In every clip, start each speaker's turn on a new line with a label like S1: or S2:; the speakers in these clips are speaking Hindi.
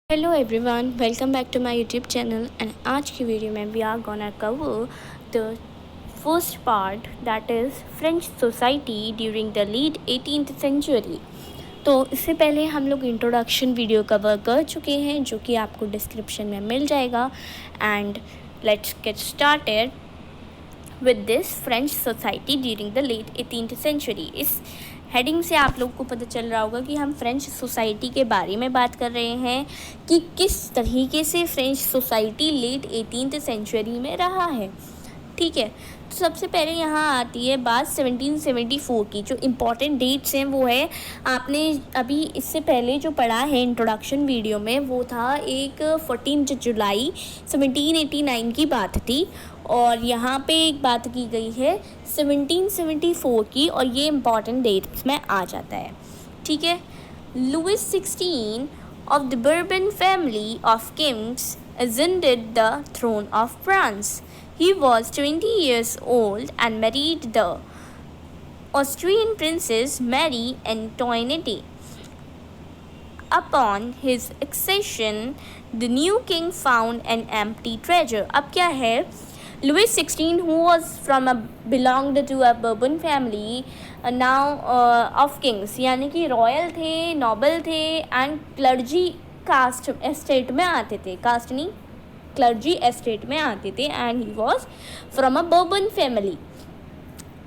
S1: Hello everyone, welcome back to my YouTube channel and आज की वीडियो में we are gonna cover the first part that is French society during the late 18th century. तो इससे पहले हम लोग इंट्रोडक्शन वीडियो कवर कर चुके हैं जो कि आपको डिस्क्रिप्शन में मिल जाएगा। And let's get started with this French society during the late 18th century. इस हेडिंग से आप लोग को पता चल रहा होगा कि हम फ्रेंच सोसाइटी के बारे में बात कर रहे हैं कि किस तरीके से French society late 18th century में रहा है। ठीक है, तो सबसे पहले यहाँ आती है बात 1774 की। जो इम्पॉर्टेंट डेट्स हैं वो है, आपने अभी इससे पहले जो पढ़ा है इंट्रोडक्शन वीडियो में वो था एक 14 जुलाई 1789 की बात थी, और यहाँ पे एक बात की गई है 1774 की, और ये इम्पॉर्टेंट डेट्स में आ जाता है। ठीक है, Louis 16 of the Bourbon family of kings ascended the throne of France. He was 20 years old and married the Austrian princess Marie Antoinette. Upon his accession, the new king found an empty treasure. अब क्या है, Louis 16 who was belonged to a Bourbon family of kings, यानी कि रॉयल थे, नोबल थे एंड क्लर्जी कास्ट एस्टेट में आते थे, कास्ट नहीं क्लर्जी एस्टेट में आते थे, and he was from a bourbon family.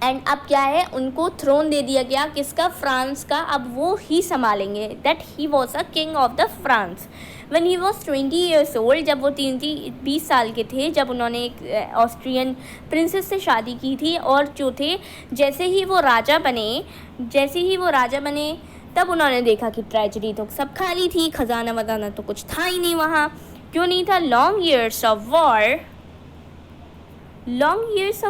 S1: And अब क्या है, उनको थ्रोन दे दिया गया, किसका, फ्रांस का। अब वो ही संभालेंगे, that he was a king of the France. When he was 20 years old, जब वो 20 साल के थे, जब उन्होंने एक ऑस्ट्रियन प्रिंसेस से शादी की थी, और जो थे जैसे ही वो राजा बने तब उन्होंने देखा कि ट्रेजरी तो सब खाली थी, खजाना वजाना तो कुछ था ही नहीं वहाँ। क्यों नहीं था? Long years of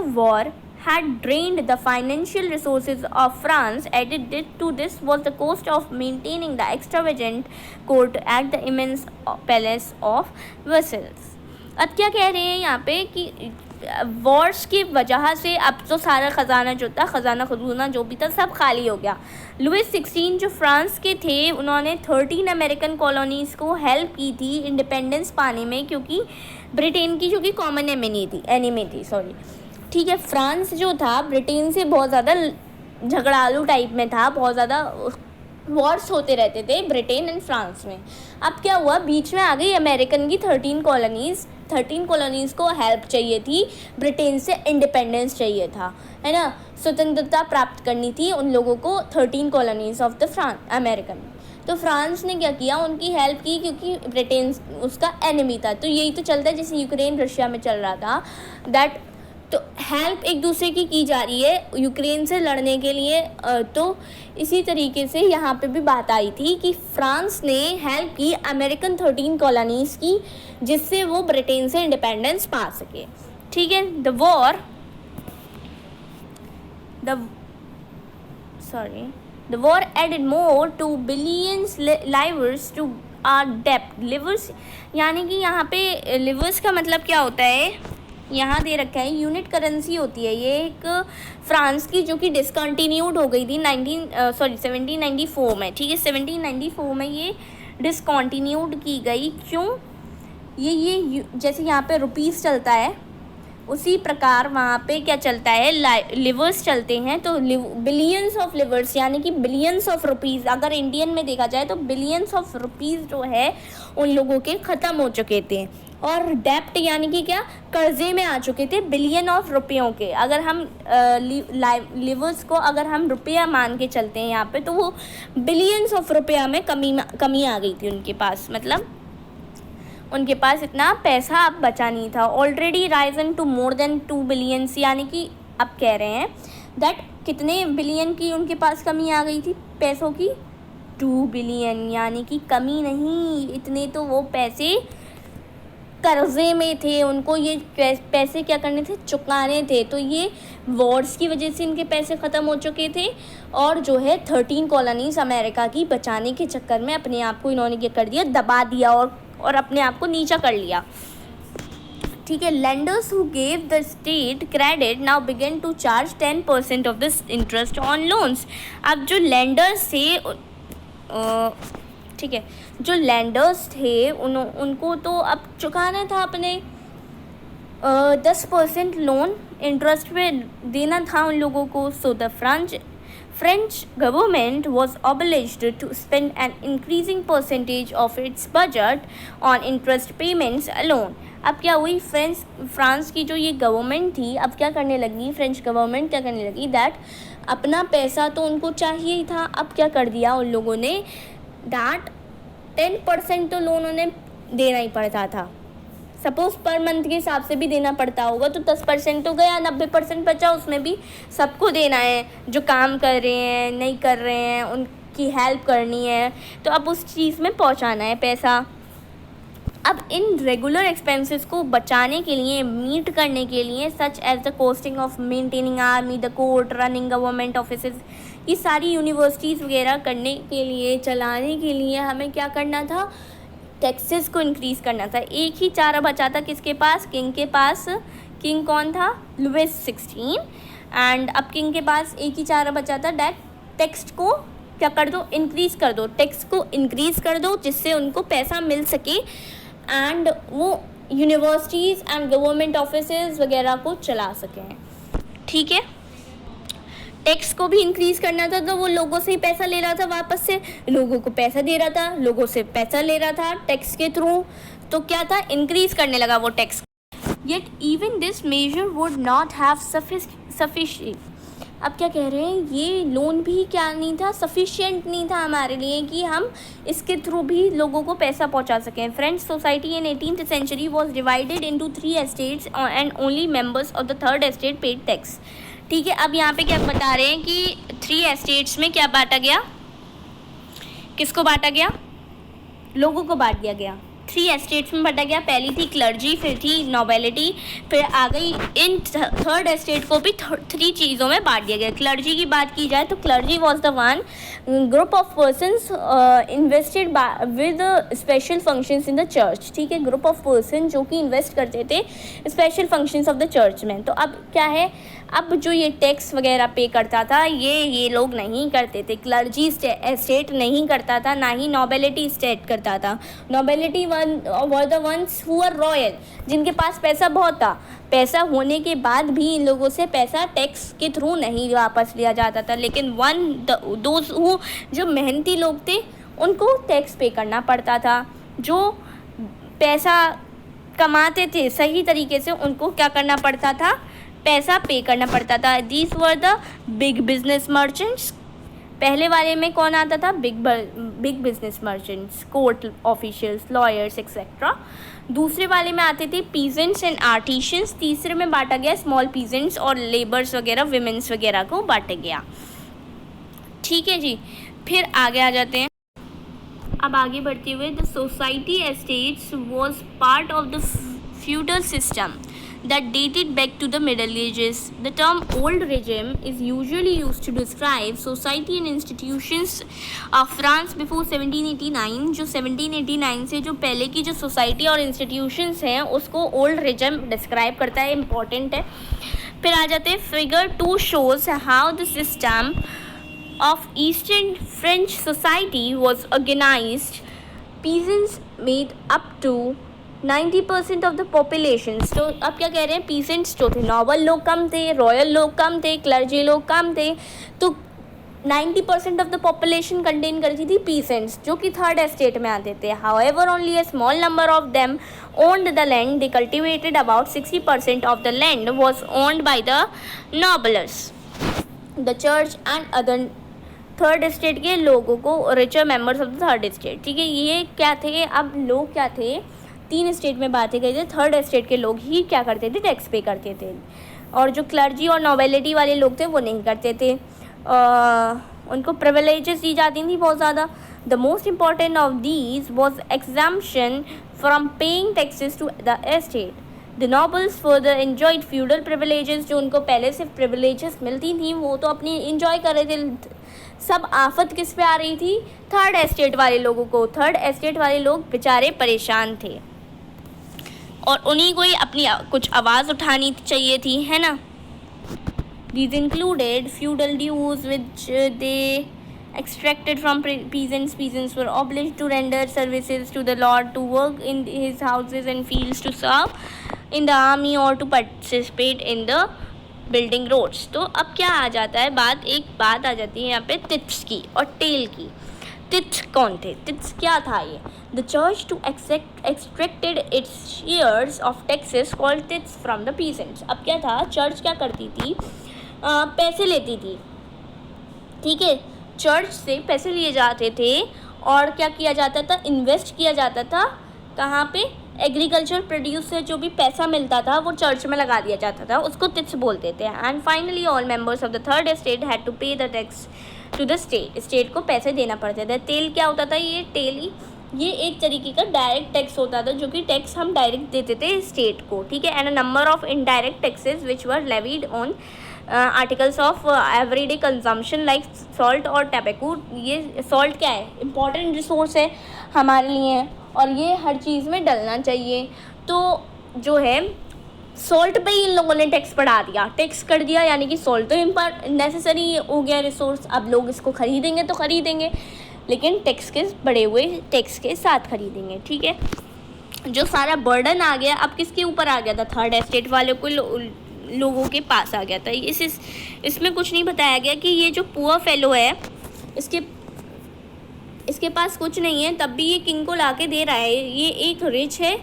S1: war had drained the financial resources of France. Added to this was the cost of maintaining the extravagant court at the immense palace of Versailles. अब क्या कह रहे हैं यहाँ पे कि वॉर्स की वजह से अब तो सारा ख़जाना जो था, खजाना जो भी था सब खाली हो गया। लुइस 16 जो फ्रांस के थे, उन्होंने 13 अमेरिकन कॉलोनीज़ को हेल्प की थी इंडिपेंडेंस पाने में, क्योंकि ब्रिटेन की जो कि कॉमन एनिमी थी। ठीक है, फ्रांस जो था ब्रिटेन से बहुत ज़्यादा झगड़ालू टाइप में था, बहुत ज़्यादा वॉर्स होते रहते थे ब्रिटेन एंड फ्रांस में। अब क्या हुआ, बीच में आ गई अमेरिकन की 13 कॉलोनीज़ को हेल्प चाहिए थी, ब्रिटेन से इंडिपेंडेंस चाहिए था, है ना, स्वतंत्रता प्राप्त करनी थी उन लोगों को, 13 कॉलोनीज़ ऑफ द अमेरिकन। तो फ्रांस ने क्या किया, उनकी हेल्प की, क्योंकि ब्रिटेन उसका एनिमी था। तो यही तो चलता है जैसे यूक्रेन रशिया में चल रहा था, दैट तो हेल्प एक दूसरे की जा रही है यूक्रेन से लड़ने के लिए। तो इसी तरीके से यहाँ पे भी बात आई थी कि फ्रांस ने हेल्प की अमेरिकन 13 कॉलोनीज़ की, जिससे वो ब्रिटेन से इंडिपेंडेंस पा सके। ठीक है, the war added more to billions livres to our डेप्ट। लिवर्स यानी कि यहाँ पे लिवर्स का मतलब क्या होता है, यहाँ दे रखा है यूनिट करेंसी होती है। ये एक फ्रांस की जो कि डिसकंटिन्यूड हो गई थी 1794 में। ठीक है, 1794 में ये डिसकंटिन्यूड की गई। क्यों? ये जैसे यहाँ पे रुपीस चलता है, उसी प्रकार वहाँ पे क्या चलता है, लिवर्स चलते हैं। तो बिलियंस ऑफ लिवर्स यानी कि बिलियंस ऑफ रुपीज़, अगर इंडियन में देखा जाए तो बिलियंस ऑफ रुपीज़ जो है उन लोगों के ख़त्म हो चुके थे। और डेप्ट यानी कि क्या, कर्जे में आ चुके थे बिलियन ऑफ रुपयों के। अगर हम लिवर्स को अगर हम रुपया मान के चलते हैं यहाँ पे, तो वो बिलियंस ऑफ रुपया में कमी आ गई थी उनके पास, मतलब उनके पास इतना पैसा अब बचा नहीं था। Already risen to more than 2 billions, यानी कि अब कह रहे हैं दैट कितने बिलियन की उनके पास कमी आ गई थी पैसों की, 2 बिलियन, यानी कि कमी नहीं, इतने तो वो पैसे कर्जे में थे, उनको ये पैसे क्या करने थे, चुकाने थे। तो ये वॉर्स की वजह से इनके पैसे ख़त्म हो चुके थे, और जो है 13 कॉलोनीज़ अमेरिका की बचाने के चक्कर में अपने आप को इन्होंने क्या कर दिया, दबा दिया और अपने आप को नीचा कर लिया। ठीक है, lenders who gave the state credit now began to charge 10% of the interest on loans. अब जो लेंडर्स थे ठीक है। जो लैंडर्स थे उनको तो अब चुकाना था अपने 10% लोन इंटरेस्ट पे देना था उन लोगों को। So the French government was obliged to spend an increasing percentage of its budget on interest payments alone. अब क्या हुई, फ्रांस की जो ये गवर्नमेंट थी अब क्या करने लगी, फ्रेंच गवर्नमेंट क्या करने लगी दैट अपना पैसा तो उनको चाहिए ही था, अब क्या कर दिया उन लोगों ने दैट 10% तो लोन उन्हें देना ही पड़ता था। सपोज पर मंथ के हिसाब से भी देना पड़ता होगा तो 10% तो गया, 90% बचा, उसमें भी सबको देना है, जो काम कर रहे हैं नहीं कर रहे हैं उनकी हेल्प करनी है, तो अब उस चीज़ में पहुंचाना है पैसा। अब इन रेगुलर एक्सपेंसेस को बचाने के लिए, मीट करने के लिए, such as the costing of maintaining army, the court, running government offices, ये सारी यूनिवर्सिटीज़ वगैरह करने के लिए, चलाने के लिए हमें क्या करना था, टैक्सेस को इंक्रीज़ करना था। एक ही चारा बचा था किसके पास, किंग के पास। किंग कौन था, लुइस 16। एंड अब किंग के पास एक ही चारा बचा था दैट टैक्स को क्या कर दो, इंक्रीज़ कर दो, टैक्स को इंक्रीज़ कर दो जिससे उनको पैसा मिल सके एंड वो यूनिवर्सिटीज़ एंड गवर्नमेंट ऑफिसेज वगैरह को चला सकें। ठीक है, टैक्स को भी इंक्रीज़ करना था तो वो लोगों से ही पैसा ले रहा था, वापस से लोगों को पैसा दे रहा था, लोगों से पैसा ले रहा था टैक्स के थ्रू, तो क्या था, इंक्रीज़ करने लगा वो tax. Yet even this measure would not have sufficient. अब क्या कह रहे हैं, ये लोन भी क्या नहीं था, सफिशिएंट नहीं था हमारे लिए कि हम इसके थ्रू भी लोगों को पैसा पहुंचा सकें। French society in 18th century was divided into 3 estates and only members of the 3rd estate paid tax। ठीक है, अब यहाँ पे क्या बता रहे हैं कि 3 एस्टेट्स में क्या बांटा गया, किसको बांटा गया, लोगों को बांट दिया गया। 3 एस्टेट्स में बांटा गया, पहली थी क्लर्जी, फिर थी नोबेलिटी, फिर आ गई इन 3rd एस्टेट को भी 3 चीज़ों में बांट दिया गया। क्लर्जी की बात की जाए तो clergy was the one group of persons invested with special functions in the church. ठीक है, ग्रुप ऑफ पर्सन जो कि इन्वेस्ट करते थे special functions of the church में। तो अब क्या है, अब जो ये टैक्स वगैरह पे करता था ये लोग नहीं करते थे, क्लर्जी एस्टेट नहीं करता था, ना ही नोबेलिटी एस्टेट करता था। Nobility were the ones who are royal, जिनके पास पैसा बहुत था, पैसा होने के बाद भी इन लोगों से पैसा टैक्स के थ्रू नहीं वापस लिया जाता था। लेकिन दोज हु, जो मेहनती लोग थे उनको टैक्स पे करना पड़ता था, जो पैसा कमाते थे सही तरीके से उनको क्या करना पड़ता था, पैसा पे करना पड़ता था। These were the big business merchants. पहले वाले में कौन आता था, big business merchants, court officials, lawyers etcetera. दूसरे वाले में आते थे पीजेंट्स एंड आर्टिशियंस। तीसरे में बांटा गया स्मॉल पीजेंट्स और लेबर्स वगैरह, विमेंस वगैरह को बांटा गया। ठीक है जी, फिर आगे आ जाते हैं। अब आगे बढ़ते हुए, the society estates was part of the feudal system that dated back to the Middle Ages. The term old regime is usually used to describe society and institutions of France before 1789। जो 1789 से जो पहले की जो सोसाइटी और इंस्टीट्यूशंस हैं उसको ओल्ड regime डिस्क्राइब करता है, इम्पॉर्टेंट है। फिर आ जाते हैं, figure 2 shows how the system of Eastern French society was organized। Peasants made up to 90% of the population. तो अब क्या कह रहे हैं, पीसेंट्स जो थे, नॉबल लोग कम थे, रॉयल लोग कम थे, क्लर्जी लोग कम थे, तो 90% ऑफ द पॉपुलेशन कंटेन करती थी पीसेंट्स, जो कि 3rd एस्टेट में आते थे। However only a small number of them owned the land, they cultivated about 60% of the land was owned by the nobles, the church and other 3rd estate के लोगों को, richer members of the 3rd estate. ठीक है, ये क्या थे, अब लोग क्या थे, 3 एस्टेट में बातें गई थी, 3rd एस्टेट के लोग ही क्या करते थे, टैक्स पे करते थे, और जो क्लर्जी और नोबेलिटी वाले लोग थे वो नहीं करते थे, उनको प्रिविलेजेस दी जाती थी बहुत ज़्यादा। The most important of these was exemption from paying taxes to the estate. The nobles further enjoyed feudal privileges. जो उनको पहले से प्रिविलेजेस मिलती थी वो तो अपनी इंजॉय कर रहे थे। सब आफत किस पे आ रही थी, 3rd एस्टेट वाले लोगों को। 3rd एस्टेट वाले लोग बेचारे परेशान थे और उन्हीं को ही अपनी कुछ आवाज़ उठानी चाहिए थी, है ना। These included feudal dues which they extracted from peasants. Peasants were obliged to render services to the lord, to work in his houses and fields, to serve in the army or to participate in the building roads. तो अब क्या आ जाता है एक बात आ जाती है यहाँ पे तिथ्स की और टेल की. तिथ्स कौन थे? तिथ्स क्या था ये? The church to extracted its shares of taxes called tithes from the peasants. अब क्या था, चर्च क्या करती थी, पैसे लेती थी. ठीक है, चर्च से पैसे लिए जाते थे और क्या किया जाता था, इन्वेस्ट किया जाता था कहाँ पे, एग्रीकल्चर प्रोड्यूस से जो भी पैसा मिलता था वो चर्च में लगा दिया जाता था, उसको तिथ्स बोलते थे. And finally all members of the third estate had to pay the tax to the state. State को पैसे देना पड़ते थे. तेल क्या होता था, ये एक तरीके का डायरेक्ट टैक्स होता था, जो कि टैक्स हम डायरेक्ट देते थे स्टेट को. ठीक है. And a number of indirect taxes which were levied on articles of everyday consumption like salt और टैबेको. ये सॉल्ट क्या है, इम्पॉर्टेंट रिसोर्स है हमारे लिए और ये हर चीज़ में डलना चाहिए. तो जो है सॉल्ट पे ही इन लोगों ने टैक्स बढ़ा दिया, टैक्स कर दिया, यानी कि सॉल्ट तो नेसेसरी हो गया रिसोर्स. अब लोग इसको खरीदेंगे तो खरीदेंगे, लेकिन टैक्स के बढ़े हुए टैक्स के साथ खरीदेंगे. ठीक है. जो सारा बर्डन आ गया अब किसके ऊपर आ गया था, थर्ड एस्टेट वालों को, लोगों के पास आ गया था. इसमें कुछ नहीं बताया गया कि ये जो पुअर फेलो है इसके पास कुछ नहीं है, तब भी ये किंग को लाके दे रहा है. ये एक रिच है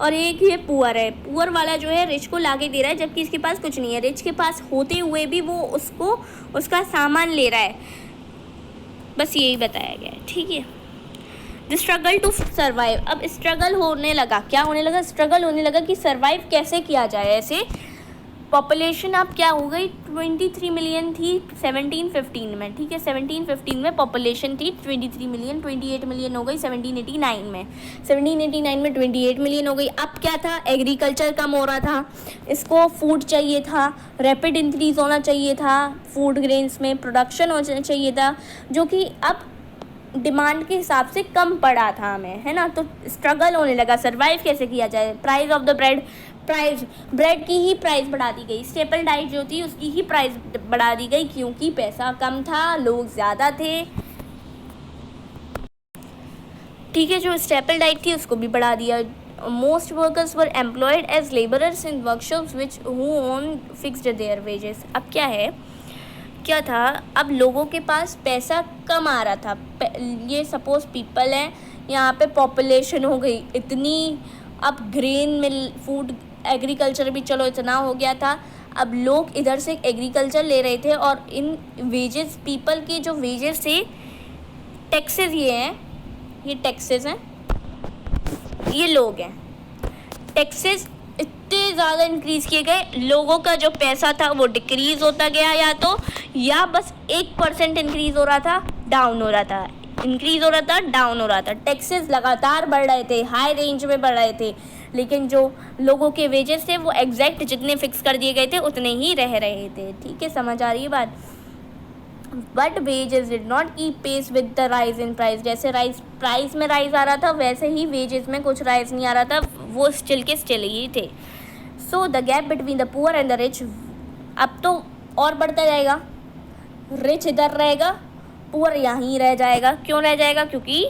S1: और एक ये पुअर है. पुअर वाला जो है रिच को लाके दे रहा है, जबकि इसके पास कुछ नहीं है. रिच के पास होते हुए भी वो उसका सामान ले रहा है. बस यही बताया गया है. ठीक है. The struggle to survive. अब स्ट्रगल होने लगा, क्या होने लगा, स्ट्रगल होने लगा कि सर्वाइव कैसे किया जाए. ऐसे पॉपुलेशन अब क्या हो गई, 23 मिलियन थी 1715 में. ठीक है. 1715 में पॉपुलेशन थी 23 मिलियन, 28 मिलियन हो गई 1789 में. 1789 में 28 मिलियन हो गई. अब क्या था, एग्रीकल्चर कम हो रहा था, इसको फूड चाहिए था, रैपिड इंक्रीज होना चाहिए था, फूड ग्रेन्स में प्रोडक्शन होना चाहिए था, जो कि अब डिमांड के हिसाब से कम पड़ा था हमें, है ना. तो स्ट्रगल होने लगा, सर्वाइव कैसे किया जाए. प्राइस ऑफ द ब्रेड की ही प्राइस बढ़ा दी गई. स्टेपल डाइट जो थी उसकी ही प्राइस बढ़ा दी गई, क्योंकि पैसा कम था, लोग ज़्यादा थे. ठीक है. जो स्टेपल डाइट थी उसको भी बढ़ा दिया. Most workers were employed as labourers in workshops which who own fixed their wages. अब क्या था, अब लोगों के पास पैसा कम आ रहा था. ये सपोज पीपल है, यहाँ पे पॉपुलेशन हो गई इतनी, अब ग्रेन मिल, फूड, एग्रीकल्चर भी चलो इतना हो गया था. अब लोग इधर से एग्रीकल्चर ले रहे थे और इन वेजेस, पीपल के जो वेजेस थे, टैक्सेस ये टैक्सेस हैं, ये लोग हैं. टैक्सेस इतने ज़्यादा इंक्रीज़ किए गए, लोगों का जो पैसा था वो डिक्रीज़ होता गया, या बस 1% इंक्रीज़ हो रहा था, डाउन हो रहा था, इंक्रीज़ हो रहा था, डाउन हो रहा था. टैक्सेस लगातार बढ़ रहे थे, हाई रेंज में बढ़ रहे थे, लेकिन जो लोगों के वेजेस थे वो एग्जैक्ट जितने फिक्स कर दिए गए थे उतने ही रह रहे थे. ठीक है. समझ आ रही है बात. But wages did not keep pace with the rise in price. जैसे प्राइस में राइज आ रहा था, वैसे ही वेजेस में कुछ राइज नहीं आ रहा था, वो स्टिल के स्टिल ही थे. So the gap between the poor and the rich अब तो और बढ़ता जाएगा. रिच इधर रहेगा, पुअर यहीं रह जाएगा. क्यों रह जाएगा, क्योंकि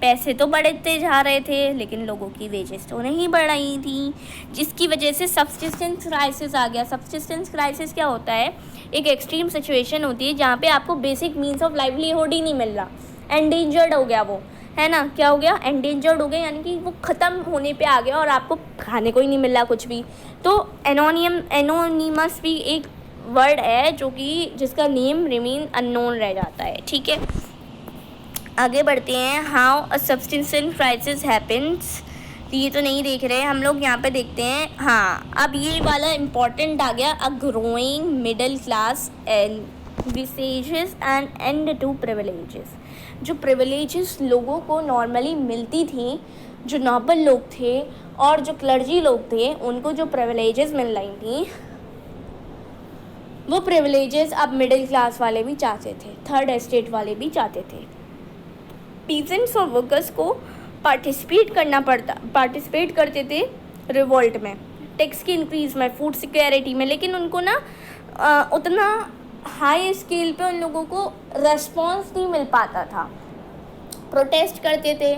S1: पैसे तो बढ़ते जा रहे थे, लेकिन लोगों की वेजेस तो नहीं बढ़ रही थी, जिसकी वजह से सब्सिस्टेंस क्राइसिस आ गया. सब्सिस्टेंस क्राइसिस क्या होता है, एक एक्सट्रीम सिचुएशन होती है जहाँ पे आपको बेसिक मीन्स ऑफ लाइवलीहुड ही नहीं मिल रहा. एंडेंजर्ड हो गया वो, है ना. क्या हो गया, एंडेंजर्ड हो गया, यानी कि वो ख़त्म होने पे आ गया और आपको खाने को ही नहीं मिल रहा कुछ भी. तो एनोनिमस भी एक वर्ड है जो कि जिसका नेम रिमेन अननोन रह जाता है. ठीक है. आगे बढ़ते हैं. How a subsistence crisis happens. ये तो नहीं देख रहे हम लोग, यहाँ पे देखते हैं. हाँ, अब ये वाला इम्पोर्टेंट आ गया. A growing middle class advantages and and to privileges. जो प्रिविलेजेस लोगों को नॉर्मली मिलती थी, जो नोबल लोग थे और जो क्लर्जी लोग थे, उनको जो प्रिविलेजेस मिल रही थी, वो प्रिविलेजेस अब मिडिल क्लास वाले भी चाहते थे, थर्ड एस्टेट वाले भी चाहते थे. पीजेंट्स और वर्कर्स को पार्टिसिपेट करते थे रिवोल्ट में, टैक्स की इंक्रीज में, फूड सिक्योरिटी में, लेकिन उनको ना उतना हाई स्केल पे उन लोगों को रेस्पॉन्स नहीं मिल पाता था। प्रोटेस्ट करते थे,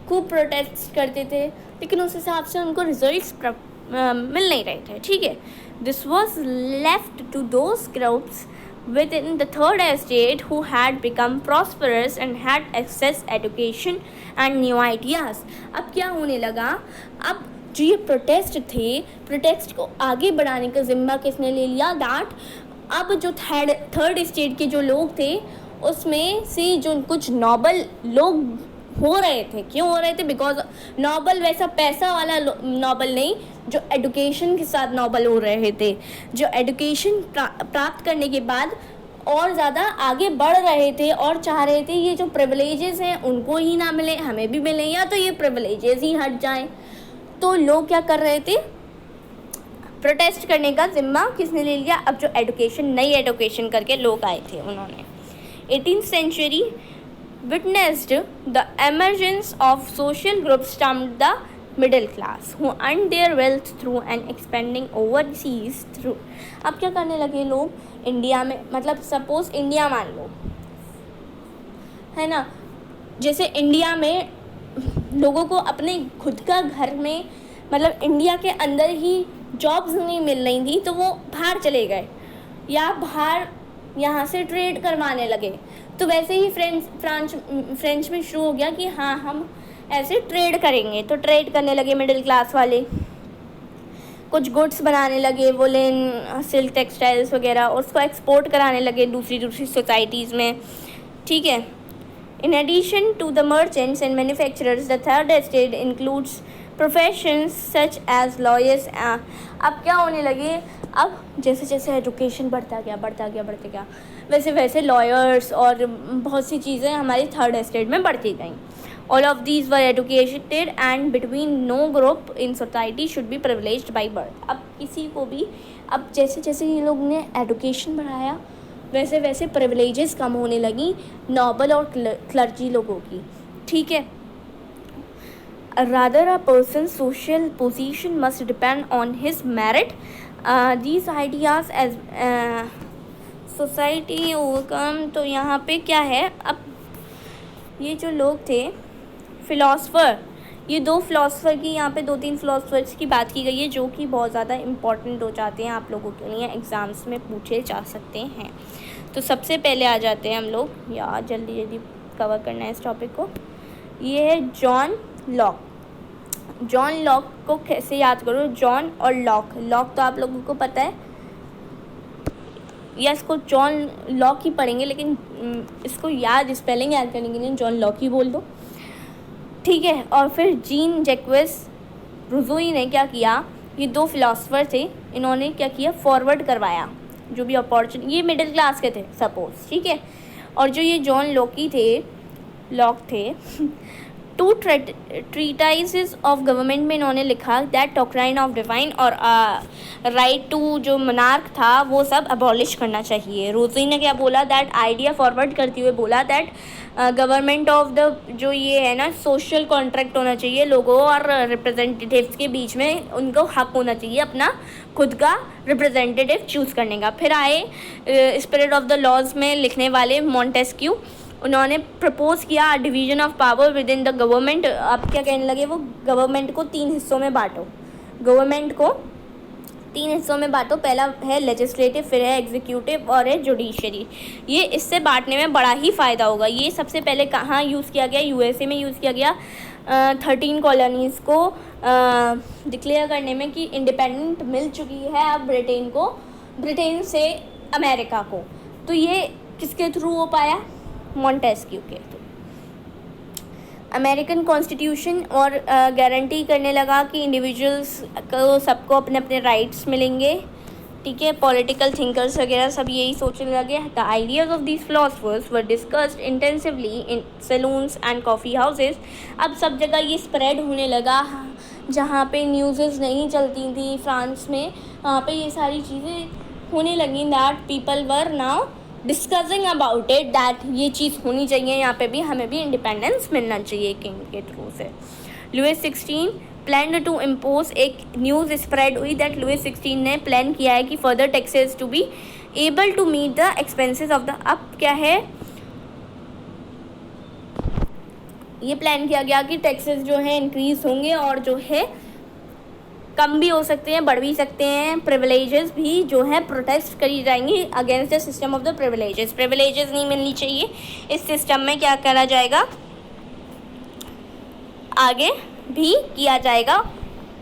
S1: खूब प्रोटेस्ट करते थे, लेकिन उस हिसाब से उनको रिजल्ट्स मिल नहीं रहे थे। ठीक है, this was left to those groups within the third estate who had become prosperous and had access education and new ideas। अब क्या होने लगा, अब जो ये प्रोटेस्ट थे, प्रोटेस्ट को आगे बढ़ाने का जिम्मा किसने ले लिया, दैट अब जो थर्ड स्टेट के जो लोग थे उसमें से जो कुछ नोबल लोग हो रहे थे। क्यों हो रहे थे, बिकॉज नोबल वैसा पैसा वाला नोबल नहीं, जो एडुकेशन के साथ नोबल हो रहे थे, जो एडुकेशन प्राप्त करने के बाद और ज़्यादा आगे बढ़ रहे थे और चाह रहे थे ये जो प्रिविलेजेस हैं उनको ही ना मिले, हमें भी मिले, या तो ये प्रिविलेजेस ही हट जाएं। तो लोग क्या कर रहे थे, प्रोटेस्ट करने का जिम्मा किसने ले लिया, अब जो एडुकेशन, नई एडुकेशन करके लोग आए थे उन्होंने। 18th century witnessed the emergence of social groups termed the middle class who earned their wealth through and expanding overseas through। अब क्या करने लगे लोग इंडिया में, मतलब सपोज इंडिया मान लो, है ना, जैसे इंडिया में लोगों को अपने खुद का घर में, मतलब इंडिया के अंदर ही जॉब्स नहीं मिल रही थी तो वो बाहर चले गए या बाहर यहाँ से ट्रेड करवाने लगे। तो वैसे ही फ्रेंच में शुरू हो गया कि हाँ हम ऐसे ट्रेड करेंगे, तो ट्रेड करने लगे मिडिल क्लास वाले, कुछ गुड्स बनाने लगे, वुलन, सिल्क, टेक्सटाइल्स वगैरह, और उसको एक्सपोर्ट कराने लगे दूसरी सोसाइटीज़ में। ठीक है, in addition to the merchants and manufacturers the third estate includes professions such as lawyers. अब क्या होने लगे, अब जैसे जैसे एजुकेशन बढ़ता गया वैसे वैसे लॉयर्स और बहुत सी चीज़ें हमारी थर्ड एस्टेट में बढ़ती गई। All of these were educated and between no group in society should be privileged by birth. अब किसी को भी, अब जैसे जैसे ये लोग ने एडुकेशन बढ़ाया वैसे वैसे प्रिविलेजेस कम होने लगी नोबल और क्लर्जी लोगों की। ठीक है, rather a person's social position must depend on his merit। these ideas as society overcome। तो यहाँ पे क्या है, अब ये जो लोग थे फिलोसफर, ये दो फिलोसफर की, यहाँ पे 2-3 फिलोसफर्स की बात की गई है जो कि बहुत ज़्यादा इम्पॉर्टेंट हो जाते हैं आप लोगों के लिए, एग्ज़ाम्स में पूछे जा सकते हैं। तो सबसे पहले आ जाते हैं हम लोग, यार जल्दी कवर करना है इस टॉपिक को। ये है जॉन लॉक। जॉन लॉक को कैसे याद करो, जॉन और लॉक तो आप लोगों को पता है, या इसको जॉन लॉक ही पढ़ेंगे, लेकिन इसको स्पेलिंग याद करने के लिए जॉन लॉक ही बोल दो। ठीक है, और फिर जीन जैक्विस रूसो ने क्या किया, ये 2 फिलोसफर थे, इन्होंने क्या किया, फॉरवर्ड करवाया जो भी अपॉर्चुनिटी, ये मिडिल क्लास के थे सपोज। ठीक है, और जो ये जॉन लॉक थे 2 ट्रीटाइजेस ऑफ गवर्नमेंट में इन्होंने लिखा दैट डॉक्ट्राइन ऑफ डिवाइन और राइट टू जो मोनार्क था वो सब अबॉलिश करना चाहिए। रूसो ने क्या बोला, दैट आइडिया फॉरवर्ड करते हुए बोला दैट गवर्नमेंट ऑफ द जो ये है ना, सोशल कॉन्ट्रैक्ट होना चाहिए लोगों और रिप्रेजेंटेटिव्स के बीच में, उनको हक होना चाहिए अपना खुद का रिप्रेजेंटेटिव चूज़ करने का। फिर आए स्पिरिट ऑफ द लॉज में लिखने वाले मॉन्टेस्क्यू, उन्होंने प्रपोज किया division of power with in the government. अब क्या कहने लगे, वो गवर्नमेंट को 3 हिस्सों में बांटो, पहला है लेजिस्लेटिव, फिर है एग्जीक्यूटिव और है जुडिशरी। ये इससे बांटने में बड़ा ही फ़ायदा होगा। ये सबसे पहले कहाँ यूज़ किया गया, यूएसए में यूज़ किया गया 13 कॉलोनीज़ को डिक्लेयर करने में कि इंडिपेंडेंट मिल चुकी है अब ब्रिटेन से अमेरिका को। तो ये किसके थ्रू हो पाया, मॉन्टेस्क्यू के थ्रू। अमेरिकन कॉन्स्टिट्यूशन और गारंटी करने लगा कि इंडिविजुअल्स को सबको अपने अपने राइट्स मिलेंगे। ठीक है, पॉलिटिकल थिंकर्स वगैरह सब यही सोचने लगे। The ideas of these philosophers were discussed intensively in saloons and coffee houses. अब सब जगह ये स्प्रेड होने लगा, जहाँ पे न्यूज़ नहीं चलती थी फ्रांस में, वहाँ पे ये सारी चीज़ें होने लगी। That people were now discussing about it, that ये चीज़ होनी चाहिए, यहाँ पे भी हमें भी इंडिपेंडेंस मिलना चाहिए किंग के थ्रू से। लुई 16 प्लान टू इम्पोज, एक न्यूज़ स्प्रेड हुई दैट लुई 16 ने प्लान किया है कि further taxes to be able to meet the expenses of the, अब क्या है, ये प्लान किया गया कि टैक्सेस जो है इंक्रीज होंगे और जो है कम भी हो सकते हैं, बढ़ भी सकते हैं। प्रिविलेजेस भी जो है प्रोटेस्ट करी जाएंगी against the system of the privileges नहीं मिलनी चाहिए। इस सिस्टम में क्या करा जाएगा, आगे भी किया जाएगा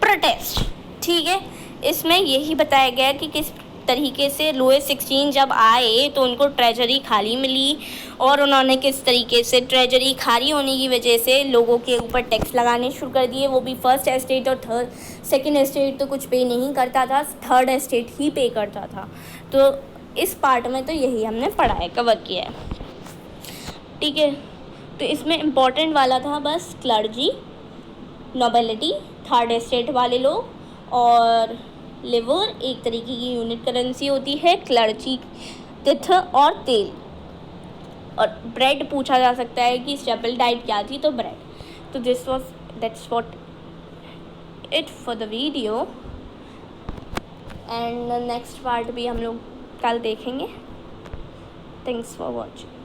S1: प्रोटेस्ट। ठीक है, इसमें यही बताया गया कि किस तरीके से लुईस 16 जब आए तो उनको ट्रेजरी खाली मिली और उन्होंने किस तरीके से ट्रेजरी खाली होने की वजह से लोगों के ऊपर टैक्स लगाने शुरू कर दिए। वो भी फर्स्ट एस्टेट और सेकंड एस्टेट तो कुछ पे नहीं करता था, थर्ड एस्टेट ही पे करता था। तो इस पार्ट में तो यही हमने पढ़ा है, कवर किया है। ठीक है, तो इसमें इम्पोर्टेंट वाला था बस क्लर्जी, नोबिलिटी, थर्ड एस्टेट वाले लोग, और लिवर एक तरीके की यूनिट करेंसी होती है, क्लर्जी तिथ और तेल, और ब्रेड पूछा जा सकता है कि स्टेपल डाइट क्या थी, तो ब्रेड। तो that's what it for the video, and next part भी हम लोग कल देखेंगे। Thanks for watching.